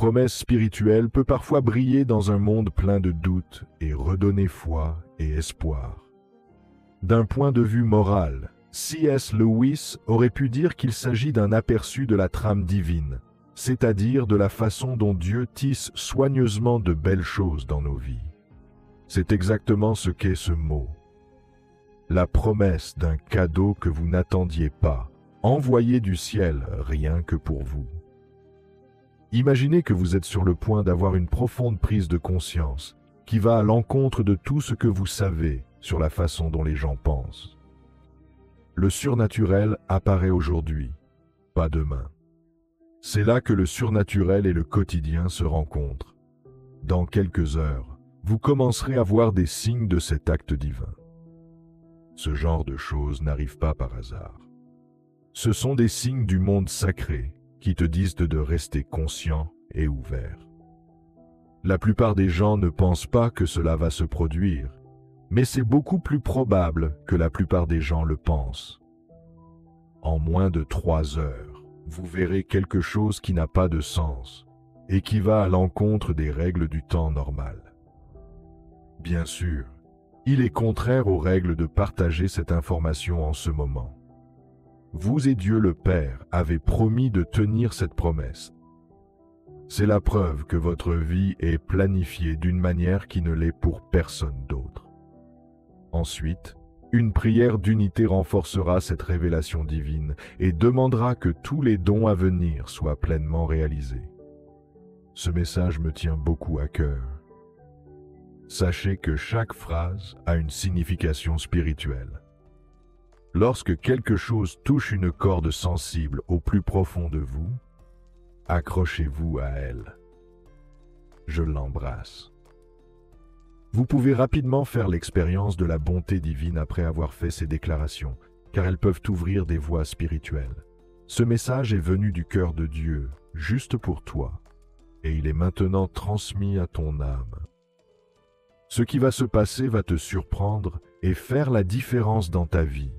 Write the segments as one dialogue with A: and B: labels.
A: promesse spirituelle peut parfois briller dans un monde plein de doutes et redonner foi et espoir. D'un point de vue moral, C.S. Lewis aurait pu dire qu'il s'agit d'un aperçu de la trame divine, c'est-à-dire de la façon dont Dieu tisse soigneusement de belles choses dans nos vies. C'est exactement ce qu'est ce mot. La promesse d'un cadeau que vous n'attendiez pas, envoyé du ciel rien que pour vous. Imaginez que vous êtes sur le point d'avoir une profonde prise de conscience qui va à l'encontre de tout ce que vous savez sur la façon dont les gens pensent. Le surnaturel apparaît aujourd'hui, pas demain. C'est là que le surnaturel et le quotidien se rencontrent. Dans quelques heures, vous commencerez à voir des signes de cet acte divin. Ce genre de choses n'arrive pas par hasard. Ce sont des signes du monde sacré qui te disent de rester conscient et ouvert. La plupart des gens ne pensent pas que cela va se produire, mais c'est beaucoup plus probable que la plupart des gens le pensent. En moins de 3 heures, vous verrez quelque chose qui n'a pas de sens et qui va à l'encontre des règles du temps normal. Bien sûr, il est contraire aux règles de partager cette information en ce moment. Vous et Dieu le Père avez promis de tenir cette promesse. C'est la preuve que votre vie est planifiée d'une manière qui ne l'est pour personne d'autre. Ensuite, une prière d'unité renforcera cette révélation divine et demandera que tous les dons à venir soient pleinement réalisés. Ce message me tient beaucoup à cœur. Sachez que chaque phrase a une signification spirituelle. Lorsque quelque chose touche une corde sensible au plus profond de vous, accrochez-vous à elle. Je l'embrasse. Vous pouvez rapidement faire l'expérience de la bonté divine après avoir fait ces déclarations, car elles peuvent ouvrir des voies spirituelles. Ce message est venu du cœur de Dieu, juste pour toi, et il est maintenant transmis à ton âme. Ce qui va se passer va te surprendre et faire la différence dans ta vie.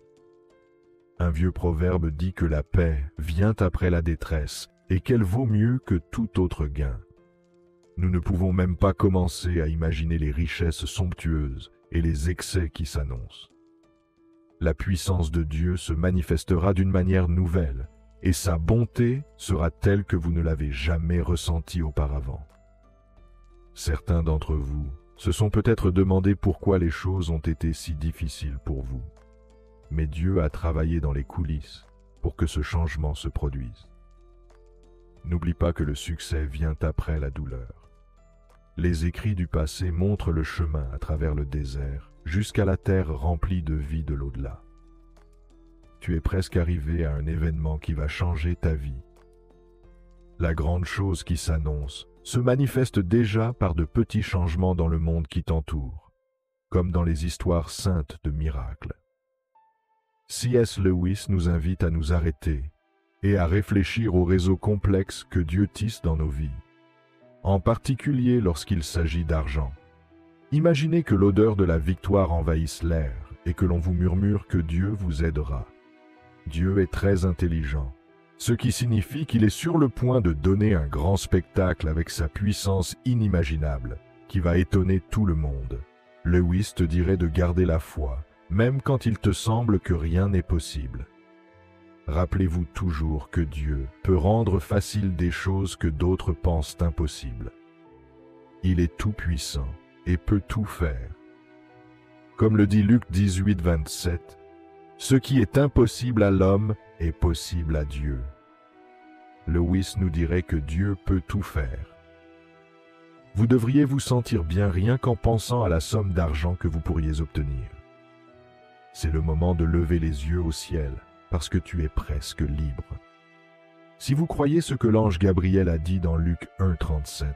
A: Un vieux proverbe dit que la paix vient après la détresse et qu'elle vaut mieux que tout autre gain. Nous ne pouvons même pas commencer à imaginer les richesses somptueuses et les excès qui s'annoncent. La puissance de Dieu se manifestera d'une manière nouvelle et sa bonté sera telle que vous ne l'avez jamais ressentie auparavant. Certains d'entre vous se sont peut-être demandé pourquoi les choses ont été si difficiles pour vous. Mais Dieu a travaillé dans les coulisses pour que ce changement se produise. N'oublie pas que le succès vient après la douleur. Les écrits du passé montrent le chemin à travers le désert jusqu'à la terre remplie de vie de l'au-delà. Tu es presque arrivé à un événement qui va changer ta vie. La grande chose qui s'annonce se manifeste déjà par de petits changements dans le monde qui t'entoure, comme dans les histoires saintes de miracles. C.S. Lewis nous invite à nous arrêter et à réfléchir aux réseaux complexes que Dieu tisse dans nos vies, en particulier lorsqu'il s'agit d'argent. Imaginez que l'odeur de la victoire envahisse l'air et que l'on vous murmure que Dieu vous aidera. Dieu est très intelligent, ce qui signifie qu'il est sur le point de donner un grand spectacle avec sa puissance inimaginable, qui va étonner tout le monde. Lewis te dirait de garder la foi, même quand il te semble que rien n'est possible. Rappelez-vous toujours que Dieu peut rendre facile des choses que d'autres pensent impossibles. Il est tout-puissant et peut tout faire. Comme le dit Luc 18, 27, « Ce qui est impossible à l'homme est possible à Dieu. » Lewis nous dirait que Dieu peut tout faire. Vous devriez vous sentir bien rien qu'en pensant à la somme d'argent que vous pourriez obtenir. C'est le moment de lever les yeux au ciel, parce que tu es presque libre. Si vous croyez ce que l'ange Gabriel a dit dans Luc 1, 37,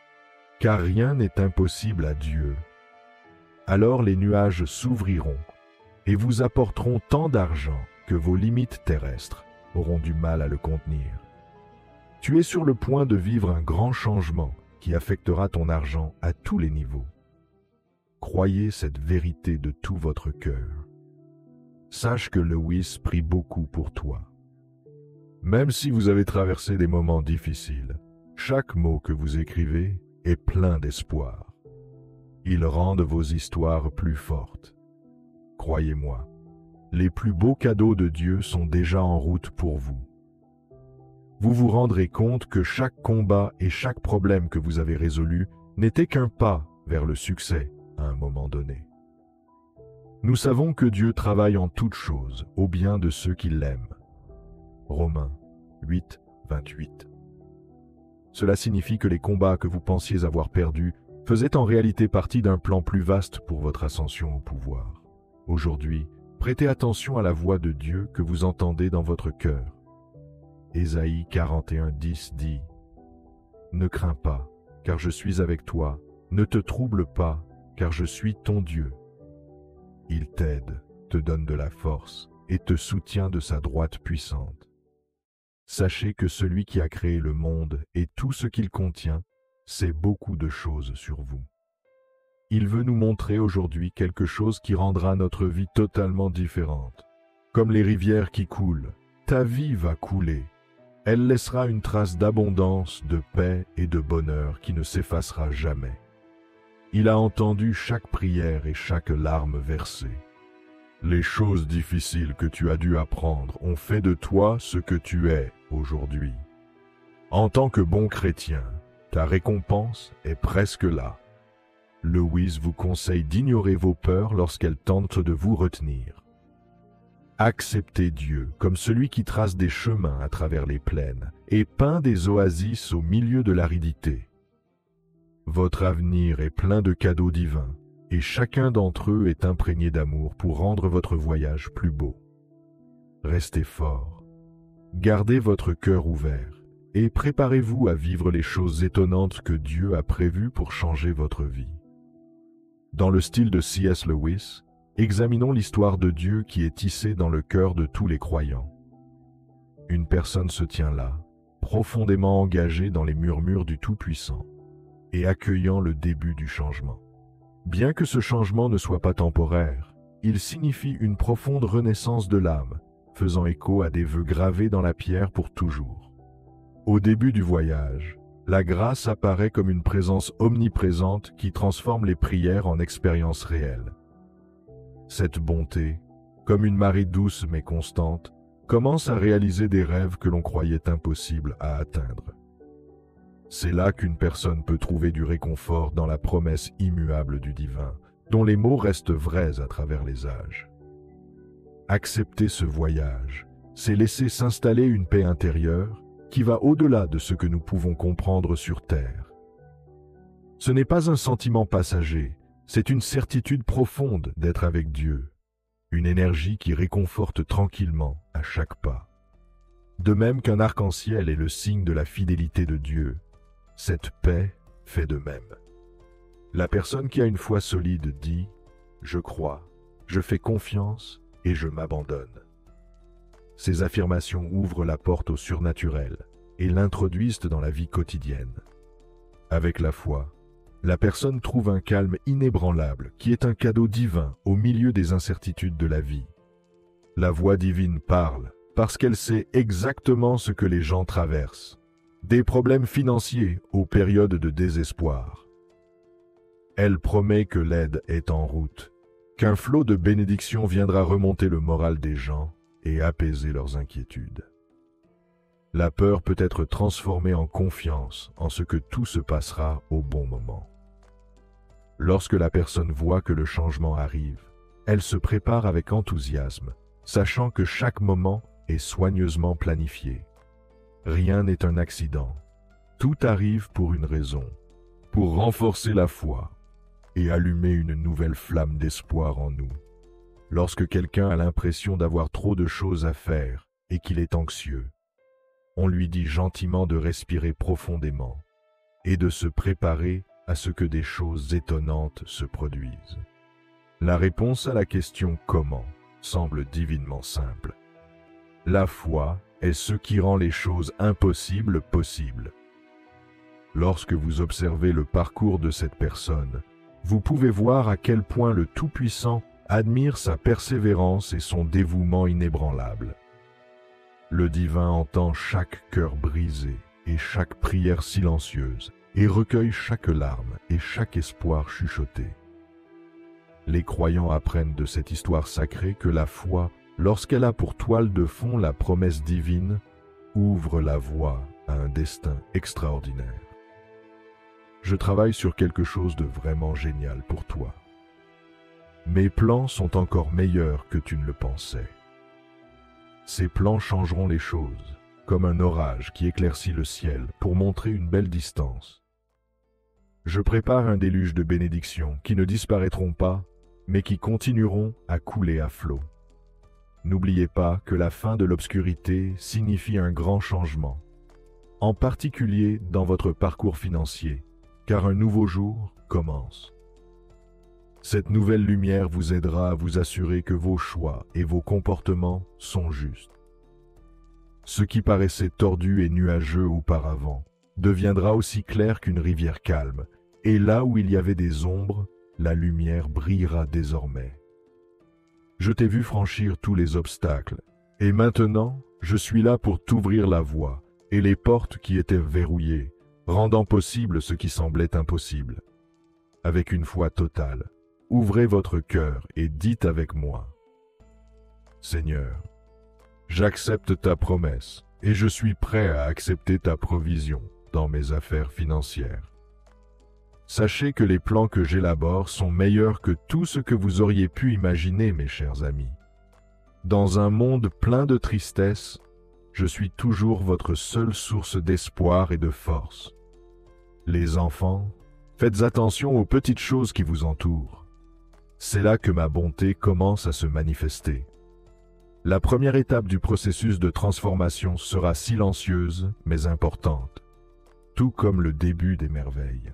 A: « Car rien n'est impossible à Dieu », alors les nuages s'ouvriront et vous apporteront tant d'argent que vos limites terrestres auront du mal à le contenir. Tu es sur le point de vivre un grand changement qui affectera ton argent à tous les niveaux. Croyez cette vérité de tout votre cœur. Sache que Lewis prie beaucoup pour toi. Même si vous avez traversé des moments difficiles, Chaque mot que vous écrivez est plein d'espoir. Ils rendent vos histoires plus fortes. Croyez-moi, les plus beaux cadeaux de Dieu sont déjà en route pour vous. Vous vous rendrez compte que chaque combat et chaque problème que vous avez résolu n'était qu'un pas vers le succès à un moment donné. Nous savons que Dieu travaille en toutes choses au bien de ceux qui l'aiment. Romains 8, 28. Cela signifie que les combats que vous pensiez avoir perdus faisaient en réalité partie d'un plan plus vaste pour votre ascension au pouvoir. Aujourd'hui, prêtez attention à la voix de Dieu que vous entendez dans votre cœur. Ésaïe 41, 10 dit « Ne crains pas, car je suis avec toi, ne te trouble pas, car je suis ton Dieu. » Il t'aide, te donne de la force et te soutient de sa droite puissante. Sachez que celui qui a créé le monde et tout ce qu'il contient sait beaucoup de choses sur vous. Il veut nous montrer aujourd'hui quelque chose qui rendra notre vie totalement différente. Comme les rivières qui coulent, ta vie va couler. Elle laissera une trace d'abondance, de paix et de bonheur qui ne s'effacera jamais. Il a entendu chaque prière et chaque larme versée. Les choses difficiles que tu as dû apprendre ont fait de toi ce que tu es aujourd'hui. En tant que bon chrétien, ta récompense est presque là. Lewis vous conseille d'ignorer vos peurs lorsqu'elles tentent de vous retenir. Acceptez Dieu comme celui qui trace des chemins à travers les plaines et peint des oasis au milieu de l'aridité. Votre avenir est plein de cadeaux divins et chacun d'entre eux est imprégné d'amour pour rendre votre voyage plus beau. Restez fort, gardez votre cœur ouvert et préparez-vous à vivre les choses étonnantes que Dieu a prévues pour changer votre vie. Dans le style de C.S. Lewis, examinons l'histoire de Dieu qui est tissée dans le cœur de tous les croyants. Une personne se tient là, profondément engagée dans les murmures du Tout-Puissant et accueillant le début du changement. Bien que ce changement ne soit pas temporaire, il signifie une profonde renaissance de l'âme, faisant écho à des vœux gravés dans la pierre pour toujours. Au début du voyage, la grâce apparaît comme une présence omniprésente qui transforme les prières en expériences réelles. Cette bonté, comme une marée douce mais constante, commence à réaliser des rêves que l'on croyait impossibles à atteindre. C'est là qu'une personne peut trouver du réconfort dans la promesse immuable du divin, dont les mots restent vrais à travers les âges. Accepter ce voyage, c'est laisser s'installer une paix intérieure qui va au-delà de ce que nous pouvons comprendre sur terre. Ce n'est pas un sentiment passager, c'est une certitude profonde d'être avec Dieu, une énergie qui réconforte tranquillement à chaque pas. De même qu'un arc-en-ciel est le signe de la fidélité de Dieu, cette paix fait de même. La personne qui a une foi solide dit « Je crois, je fais confiance et je m'abandonne ». Ces affirmations ouvrent la porte au surnaturel et l'introduisent dans la vie quotidienne. Avec la foi, la personne trouve un calme inébranlable qui est un cadeau divin au milieu des incertitudes de la vie. La voix divine parle parce qu'elle sait exactement ce que les gens traversent, des problèmes financiers aux périodes de désespoir. Elle promet que l'aide est en route, qu'un flot de bénédictions viendra remonter le moral des gens et apaiser leurs inquiétudes. La peur peut être transformée en confiance en ce que tout se passera au bon moment. Lorsque la personne voit que le changement arrive, elle se prépare avec enthousiasme, sachant que chaque moment est soigneusement planifié. Rien n'est un accident. Tout arrive pour une raison, pour renforcer la foi et allumer une nouvelle flamme d'espoir en nous. Lorsque quelqu'un a l'impression d'avoir trop de choses à faire et qu'il est anxieux, on lui dit gentiment de respirer profondément et de se préparer à ce que des choses étonnantes se produisent. La réponse à la question « Comment ?» semble divinement simple. La foi est ce qui rend les choses impossibles possibles. Lorsque vous observez le parcours de cette personne, vous pouvez voir à quel point le Tout-Puissant admire sa persévérance et son dévouement inébranlable. Le divin entend chaque cœur brisé et chaque prière silencieuse, et recueille chaque larme et chaque espoir chuchoté. Les croyants apprennent de cette histoire sacrée que la foi, lorsqu'elle a pour toile de fond la promesse divine, ouvre la voie à un destin extraordinaire. Je travaille sur quelque chose de vraiment génial pour toi. Mes plans sont encore meilleurs que tu ne le pensais. Ces plans changeront les choses, comme un orage qui éclaircit le ciel pour montrer une belle distance. Je prépare un déluge de bénédictions qui ne disparaîtront pas, mais qui continueront à couler à flot. N'oubliez pas que la fin de l'obscurité signifie un grand changement, en particulier dans votre parcours financier, car un nouveau jour commence. Cette nouvelle lumière vous aidera à vous assurer que vos choix et vos comportements sont justes. Ce qui paraissait tordu et nuageux auparavant deviendra aussi clair qu'une rivière calme, et là où il y avait des ombres, la lumière brillera désormais. Je t'ai vu franchir tous les obstacles, et maintenant, je suis là pour t'ouvrir la voie et les portes qui étaient verrouillées, rendant possible ce qui semblait impossible. Avec une foi totale, ouvrez votre cœur et dites avec moi: Seigneur, j'accepte ta promesse et je suis prêt à accepter ta provision dans mes affaires financières. Sachez que les plans que j'élabore sont meilleurs que tout ce que vous auriez pu imaginer, mes chers amis. Dans un monde plein de tristesse, je suis toujours votre seule source d'espoir et de force. Les enfants, faites attention aux petites choses qui vous entourent. C'est là que ma bonté commence à se manifester. La première étape du processus de transformation sera silencieuse mais importante, tout comme le début des merveilles.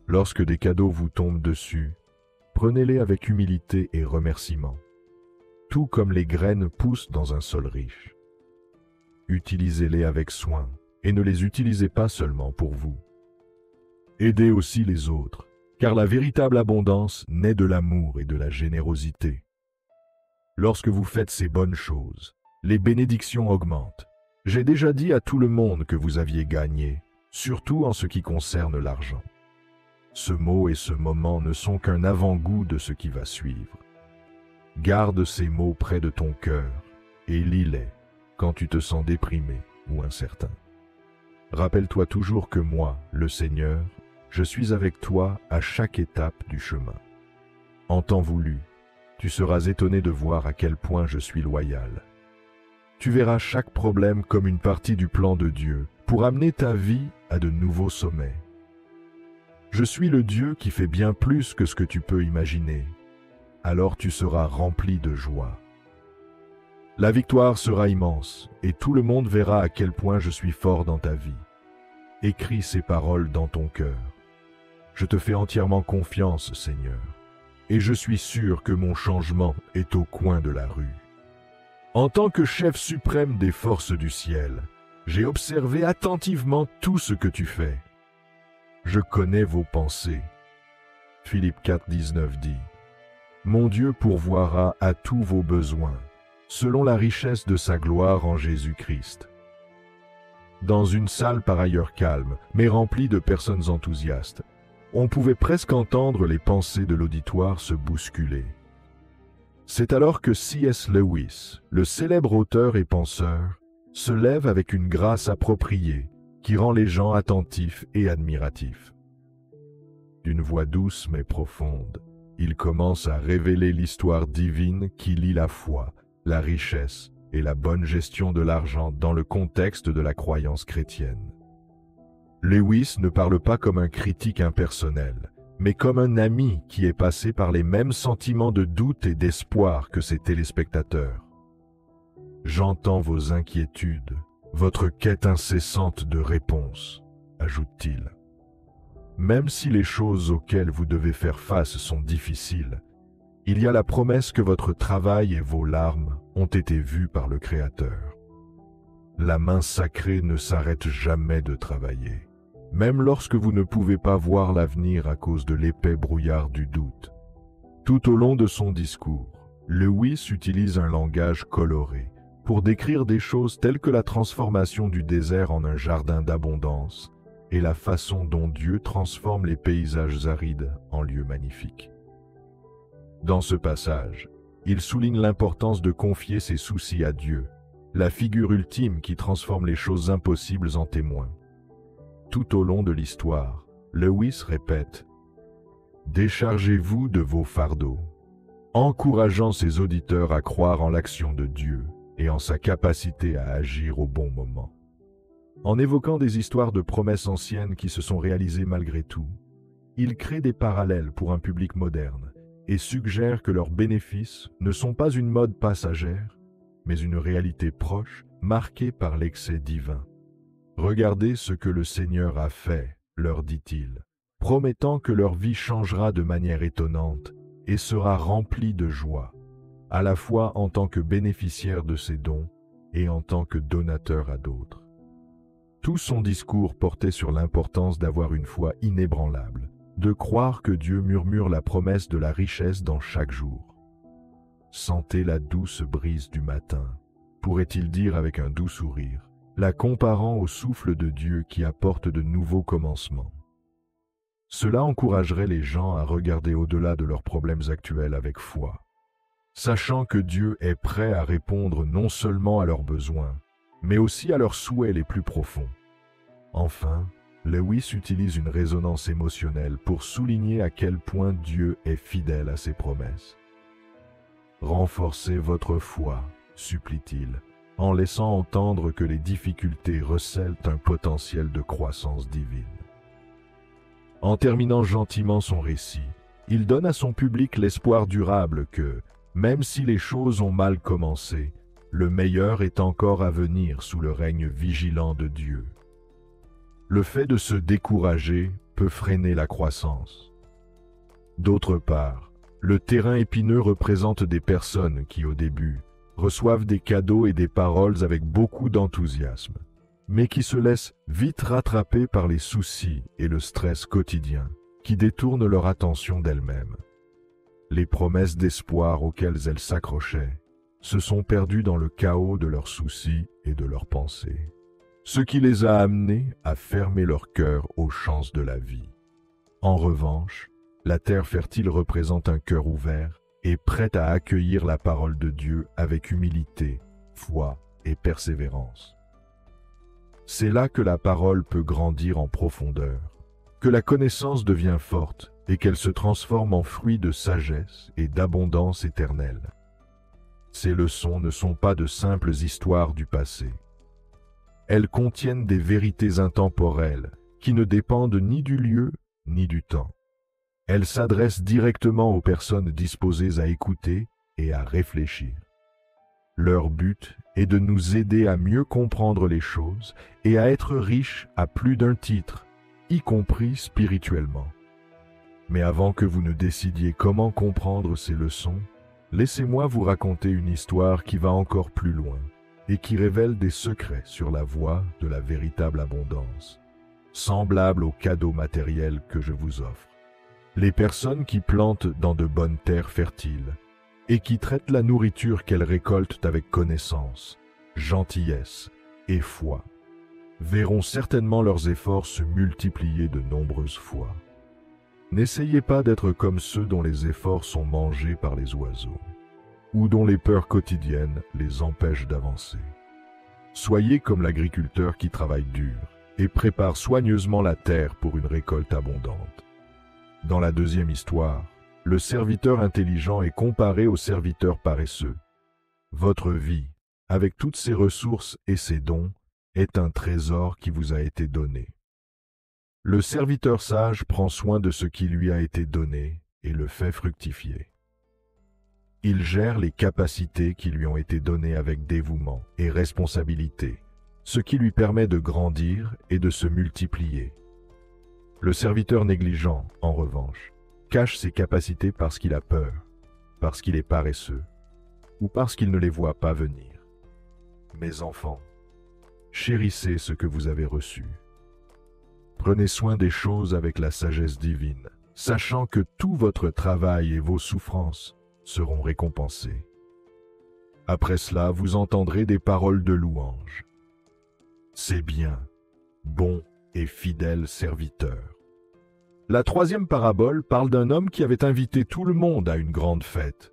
A: Lorsque des cadeaux vous tombent dessus, prenez-les avec humilité et remerciement, tout comme les graines poussent dans un sol riche. Utilisez-les avec soin et ne les utilisez pas seulement pour vous. Aidez aussi les autres, car la véritable abondance naît de l'amour et de la générosité. Lorsque vous faites ces bonnes choses, les bénédictions augmentent. J'ai déjà dit à tout le monde que vous aviez gagné, surtout en ce qui concerne l'argent. Ce mot et ce moment ne sont qu'un avant-goût de ce qui va suivre. Garde ces mots près de ton cœur et lis-les quand tu te sens déprimé ou incertain. Rappelle-toi toujours que moi, le Seigneur, je suis avec toi à chaque étape du chemin. En temps voulu, tu seras étonné de voir à quel point je suis loyal. Tu verras chaque problème comme une partie du plan de Dieu pour amener ta vie à de nouveaux sommets. Je suis le Dieu qui fait bien plus que ce que tu peux imaginer. Alors tu seras rempli de joie. La victoire sera immense et tout le monde verra à quel point je suis fort dans ta vie. Écris ces paroles dans ton cœur. Je te fais entièrement confiance, Seigneur, et je suis sûr que mon changement est au coin de la rue. En tant que chef suprême des forces du ciel, j'ai observé attentivement tout ce que tu fais. Je connais vos pensées. Philippiens 4, 19 dit: Mon Dieu pourvoira à tous vos besoins, selon la richesse de sa gloire en Jésus-Christ. Dans une salle par ailleurs calme, mais remplie de personnes enthousiastes, on pouvait presque entendre les pensées de l'auditoire se bousculer. C'est alors que C.S. Lewis, le célèbre auteur et penseur, se lève avec une grâce appropriée qui rend les gens attentifs et admiratifs. D'une voix douce mais profonde, il commence à révéler l'histoire divine qui lie la foi, la richesse et la bonne gestion de l'argent dans le contexte de la croyance chrétienne. Lewis ne parle pas comme un critique impersonnel, mais comme un ami qui est passé par les mêmes sentiments de doute et d'espoir que ses téléspectateurs. J'entends vos inquiétudes, votre quête incessante de réponses, ajoute-t-il. Même si les choses auxquelles vous devez faire face sont difficiles, il y a la promesse que votre travail et vos larmes ont été vus par le Créateur. La main sacrée ne s'arrête jamais de travailler, même lorsque vous ne pouvez pas voir l'avenir à cause de l'épais brouillard du doute. Tout au long de son discours, Lewis utilise un langage coloré, pour décrire des choses telles que la transformation du désert en un jardin d'abondance et la façon dont Dieu transforme les paysages arides en lieux magnifiques. Dans ce passage, il souligne l'importance de confier ses soucis à Dieu, la figure ultime qui transforme les choses impossibles en témoins. Tout au long de l'histoire, Lewis répète « Déchargez-vous de vos fardeaux », encourageant ses auditeurs à croire en l'action de Dieu et en sa capacité à agir au bon moment. En évoquant des histoires de promesses anciennes qui se sont réalisées malgré tout, il crée des parallèles pour un public moderne et suggère que leurs bénéfices ne sont pas une mode passagère, mais une réalité proche, marquée par l'excès divin. « Regardez ce que le Seigneur a fait, leur dit-il, promettant que leur vie changera de manière étonnante et sera remplie de joie, à la fois en tant que bénéficiaire de ses dons et en tant que donateur à d'autres. » Tout son discours portait sur l'importance d'avoir une foi inébranlable, de croire que Dieu murmure la promesse de la richesse dans chaque jour. « Sentez la douce brise du matin », pourrait-il dire avec un doux sourire, la comparant au souffle de Dieu qui apporte de nouveaux commencements. Cela encouragerait les gens à regarder au-delà de leurs problèmes actuels avec foi, sachant que Dieu est prêt à répondre non seulement à leurs besoins, mais aussi à leurs souhaits les plus profonds. Enfin, Lewis utilise une résonance émotionnelle pour souligner à quel point Dieu est fidèle à ses promesses. « Renforcez votre foi », supplie-t-il, en laissant entendre que les difficultés recèlent un potentiel de croissance divine. En terminant gentiment son récit, il donne à son public l'espoir durable que, même si les choses ont mal commencé, le meilleur est encore à venir sous le règne vigilant de Dieu. Le fait de se décourager peut freiner la croissance. D'autre part, le terrain épineux représente des personnes qui, au début, reçoivent des cadeaux et des paroles avec beaucoup d'enthousiasme, mais qui se laissent vite rattraper par les soucis et le stress quotidien qui détournent leur attention d'elles-mêmes. Les promesses d'espoir auxquelles elles s'accrochaient se sont perdues dans le chaos de leurs soucis et de leurs pensées, ce qui les a amenées à fermer leur cœur aux chances de la vie. En revanche, la terre fertile représente un cœur ouvert et prêt à accueillir la parole de Dieu avec humilité, foi et persévérance. C'est là que la parole peut grandir en profondeur, que la connaissance devient forte et qu'elle se transforme en fruit de sagesse et d'abondance éternelle. Ces leçons ne sont pas de simples histoires du passé. Elles contiennent des vérités intemporelles qui ne dépendent ni du lieu ni du temps. Elles s'adressent directement aux personnes disposées à écouter et à réfléchir. Leur but est de nous aider à mieux comprendre les choses et à être riches à plus d'un titre, y compris spirituellement. Mais avant que vous ne décidiez comment comprendre ces leçons, laissez-moi vous raconter une histoire qui va encore plus loin et qui révèle des secrets sur la voie de la véritable abondance, semblable aux cadeaux matériels que je vous offre. Les personnes qui plantent dans de bonnes terres fertiles et qui traitent la nourriture qu'elles récoltent avec connaissance, gentillesse et foi, verront certainement leurs efforts se multiplier de nombreuses fois. N'essayez pas d'être comme ceux dont les efforts sont mangés par les oiseaux, ou dont les peurs quotidiennes les empêchent d'avancer. Soyez comme l'agriculteur qui travaille dur et prépare soigneusement la terre pour une récolte abondante. Dans la deuxième histoire, le serviteur intelligent est comparé au serviteur paresseux. Votre vie, avec toutes ses ressources et ses dons, est un trésor qui vous a été donné. Le serviteur sage prend soin de ce qui lui a été donné et le fait fructifier. Il gère les capacités qui lui ont été données avec dévouement et responsabilité, ce qui lui permet de grandir et de se multiplier. Le serviteur négligent, en revanche, cache ses capacités parce qu'il a peur, parce qu'il est paresseux, ou parce qu'il ne les voit pas venir. Mes enfants, chérissez ce que vous avez reçu. Prenez soin des choses avec la sagesse divine, sachant que tout votre travail et vos souffrances seront récompensés. Après cela, vous entendrez des paroles de louange. C'est bien, bon et fidèle serviteur. La troisième parabole parle d'un homme qui avait invité tout le monde à une grande fête.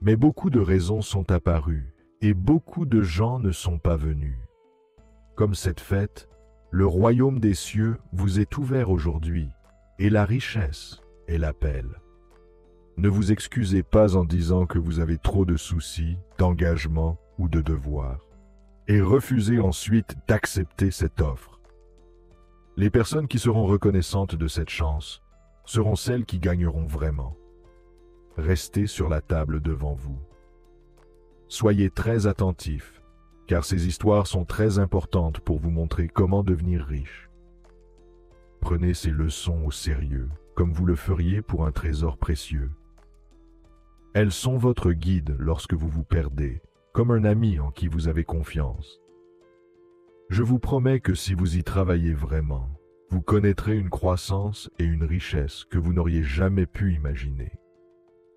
A: Mais beaucoup de raisons sont apparues et beaucoup de gens ne sont pas venus. Comme cette fête, le royaume des cieux vous est ouvert aujourd'hui et la richesse est l'appel. Ne vous excusez pas en disant que vous avez trop de soucis, d'engagements ou de devoirs, et refusez ensuite d'accepter cette offre. Les personnes qui seront reconnaissantes de cette chance seront celles qui gagneront vraiment. Restez sur la table devant vous. Soyez très attentifs, car ces histoires sont très importantes pour vous montrer comment devenir riche. Prenez ces leçons au sérieux, comme vous le feriez pour un trésor précieux. Elles sont votre guide lorsque vous vous perdez, comme un ami en qui vous avez confiance. Je vous promets que si vous y travaillez vraiment, vous connaîtrez une croissance et une richesse que vous n'auriez jamais pu imaginer.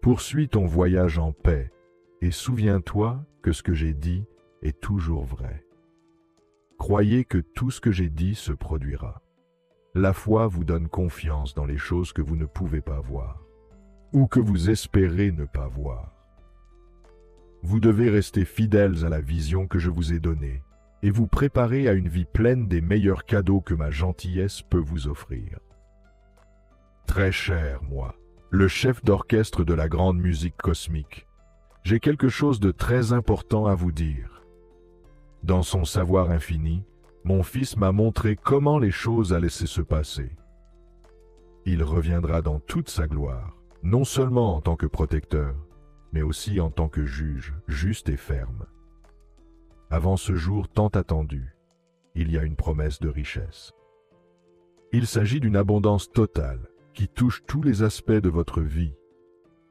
A: Poursuis ton voyage en paix et souviens-toi que ce que j'ai dit est toujours vrai. Croyez que tout ce que j'ai dit se produira. La foi vous donne confiance dans les choses que vous ne pouvez pas voir ou que vous espérez ne pas voir. Vous devez rester fidèles à la vision que je vous ai donnée et vous préparer à une vie pleine des meilleurs cadeaux que ma gentillesse peut vous offrir. Très cher, moi, le chef d'orchestre de la grande musique cosmique, j'ai quelque chose de très important à vous dire. Dans son savoir infini, mon fils m'a montré comment les choses allaient se passer. Il reviendra dans toute sa gloire, non seulement en tant que protecteur, mais aussi en tant que juge, juste et ferme. Avant ce jour tant attendu, il y a une promesse de richesse. Il s'agit d'une abondance totale qui touche tous les aspects de votre vie,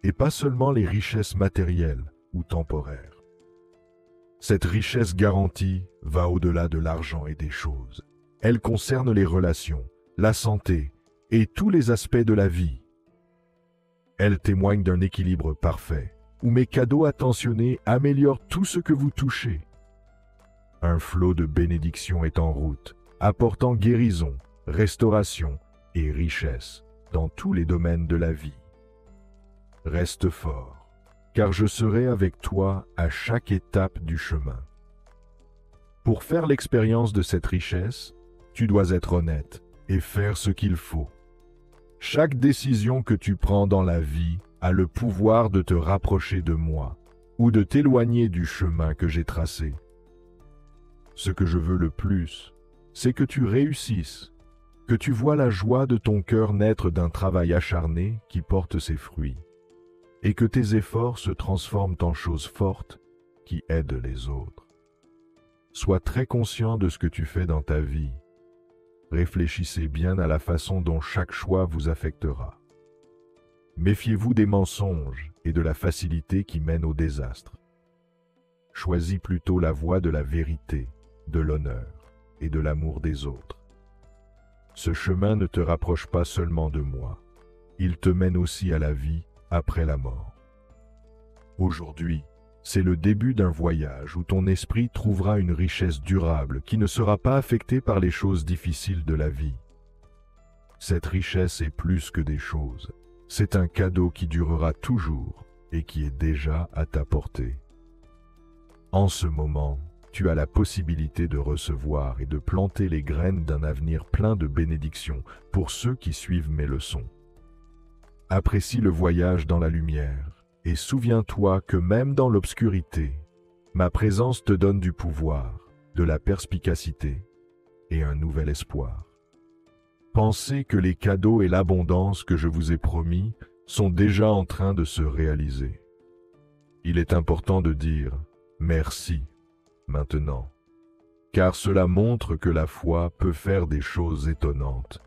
A: et pas seulement les richesses matérielles ou temporaires. Cette richesse garantie va au-delà de l'argent et des choses. Elle concerne les relations, la santé et tous les aspects de la vie. Elle témoigne d'un équilibre parfait, où mes cadeaux attentionnés améliorent tout ce que vous touchez. Un flot de bénédictions est en route, apportant guérison, restauration et richesse dans tous les domaines de la vie. Reste fort, car je serai avec toi à chaque étape du chemin. Pour faire l'expérience de cette richesse, tu dois être honnête et faire ce qu'il faut. Chaque décision que tu prends dans la vie a le pouvoir de te rapprocher de moi ou de t'éloigner du chemin que j'ai tracé. Ce que je veux le plus, c'est que tu réussisses, que tu vois la joie de ton cœur naître d'un travail acharné qui porte ses fruits, et que tes efforts se transforment en choses fortes qui aident les autres. Sois très conscient de ce que tu fais dans ta vie. Réfléchissez bien à la façon dont chaque choix vous affectera. Méfiez-vous des mensonges et de la facilité qui mène au désastre. Choisis plutôt la voie de la vérité, de l'honneur et de l'amour des autres. Ce chemin ne te rapproche pas seulement de moi, il te mène aussi à la vie après la mort. Aujourd'hui, c'est le début d'un voyage où ton esprit trouvera une richesse durable qui ne sera pas affectée par les choses difficiles de la vie. Cette richesse est plus que des choses, c'est un cadeau qui durera toujours et qui est déjà à ta portée. En ce moment, tu as la possibilité de recevoir et de planter les graines d'un avenir plein de bénédictions pour ceux qui suivent mes leçons. Apprécie le voyage dans la lumière et souviens-toi que même dans l'obscurité, ma présence te donne du pouvoir, de la perspicacité et un nouvel espoir. Pensez que les cadeaux et l'abondance que je vous ai promis sont déjà en train de se réaliser. Il est important de dire « merci » maintenant, car cela montre que la foi peut faire des choses étonnantes.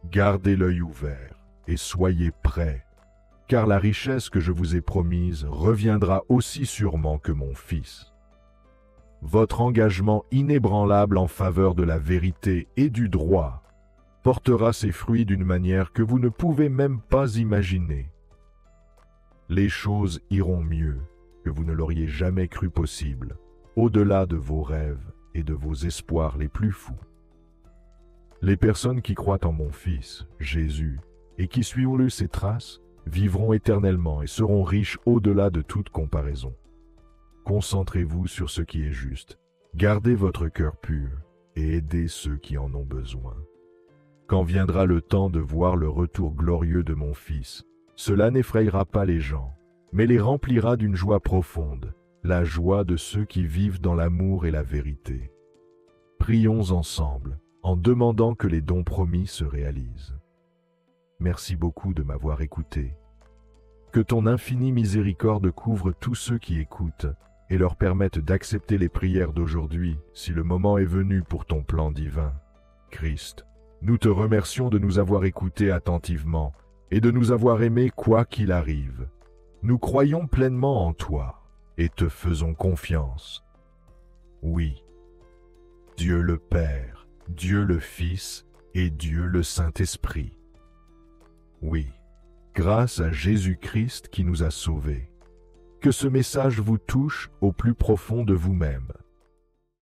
A: Gardez l'œil ouvert et soyez prêts, car la richesse que je vous ai promise reviendra aussi sûrement que mon Fils. Votre engagement inébranlable en faveur de la vérité et du droit portera ses fruits d'une manière que vous ne pouvez même pas imaginer. Les choses iront mieux, que vous ne l'auriez jamais cru possible, au-delà de vos rêves et de vos espoirs les plus fous. Les personnes qui croient en mon Fils, Jésus, et qui suivront ses traces, vivront éternellement et seront riches au-delà de toute comparaison. Concentrez-vous sur ce qui est juste, gardez votre cœur pur et aidez ceux qui en ont besoin. Quand viendra le temps de voir le retour glorieux de mon Fils, cela n'effrayera pas les gens, mais les remplira d'une joie profonde, la joie de ceux qui vivent dans l'amour et la vérité. Prions ensemble, en demandant que les dons promis se réalisent. Merci beaucoup de m'avoir écouté. Que ton infinie miséricorde couvre tous ceux qui écoutent et leur permette d'accepter les prières d'aujourd'hui si le moment est venu pour ton plan divin. Christ, nous te remercions de nous avoir écoutés attentivement et de nous avoir aimés quoi qu'il arrive. Nous croyons pleinement en toi et te faisons confiance. Oui, Dieu le Père, Dieu le Fils et Dieu le Saint-Esprit. Oui, grâce à Jésus-Christ qui nous a sauvés. Que ce message vous touche au plus profond de vous-même.